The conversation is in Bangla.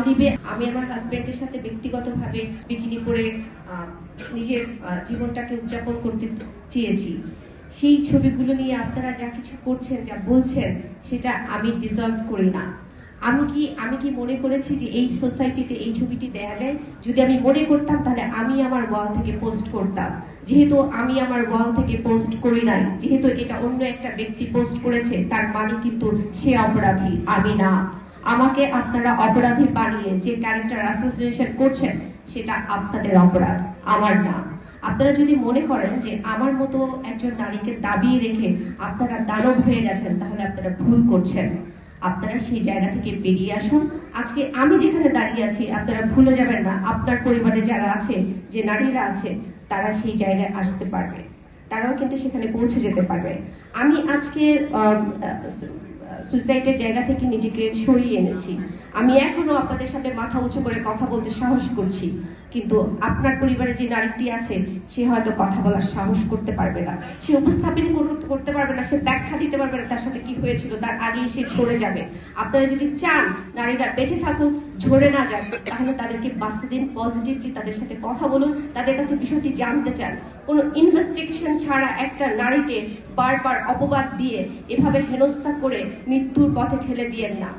মালদ্বীপে আমি আমার হাজবেন্ডের সাথে ব্যক্তিগতভাবে বিকিনি পরে নিজের জীবনটাকে উদযাপন করতে চেয়েছি। সেই ছবিগুলো নিয়ে আপনারা যা কিছু করছেন, যা বলছেন, সেটা আমি ডিজার্ভ করি না। আমি কি মনে করেছি যে এই সোসাইটিতে এই ছবিটি দেয়া যায়? যদি আমি মনে করতাম তাহলে আমি আমার ওয়াল থেকে পোস্ট করতাম। যেহেতু আমি আমার ওয়াল থেকে পোস্ট করি নাই, যেহেতু এটা অন্য একটা ব্যক্তি পোস্ট করেছে, তার মানে কিন্তু সে অপরাধী, আমি না। আমাকে আপনারা অপরাধী বানিয়ে যে ক্যারেক্টার অ্যাসোসিয়েশন করছেন, সেটা আপনাদের অপরাধ, আমার না। আপনারা যদি মনে করেন যে আমার মতো একজন নারীকে দাবিয়ে রেখে আপনারা দানব হয়ে গেছেন, তাহলে আপনারা ভুল করছেন। আপনারা সেই জায়গা থেকে বেরিয়ে আসুন। আজকে আমি যেখানে দাঁড়িয়ে আছি, আপনারা ভুলে যাবেন না আপনার পরিবারে যারা আছে, যে নারীরা আছে, তারা সেই জায়গায় আসতে পারবে, তারাও কিন্তু সেখানে পৌঁছে যেতে পারবে। আমি আজকে সুইসাইডের জায়গা থেকে নিজেকে সরিয়ে এনেছি। আমি এখনো আপনাদের সাথে মাথা উঁচু করে কথা বলতে সাহস করছি, কিন্তু আপনার পরিবারে যে নারীটি আছে, সে হয়তো কথা বলার সাহস করতে পারবে না, সে উপস্থাপন করতে পারবে না, সে ব্যাখ্যা দিতে পারবে না তার সাথে কি হয়েছিল, তার আগেই সে ঝরে যাবে। আপনারা যদি চান নারীরা বেঁচে থাকুক, ঝরে না যাক, তাহলে তাদেরকে বাঁচতে দিন, পজিটিভলি তাদের সাথে কথা বলুন, তাদের কাছে বিষয়টি জানতে চান। কোনো ইনভেস্টিগেশন ছাড়া একটা নারীকে বারবার অপবাদ দিয়ে এভাবে হেনস্থা করে মৃত্যুর পথে ঠেলে দিয়েন না।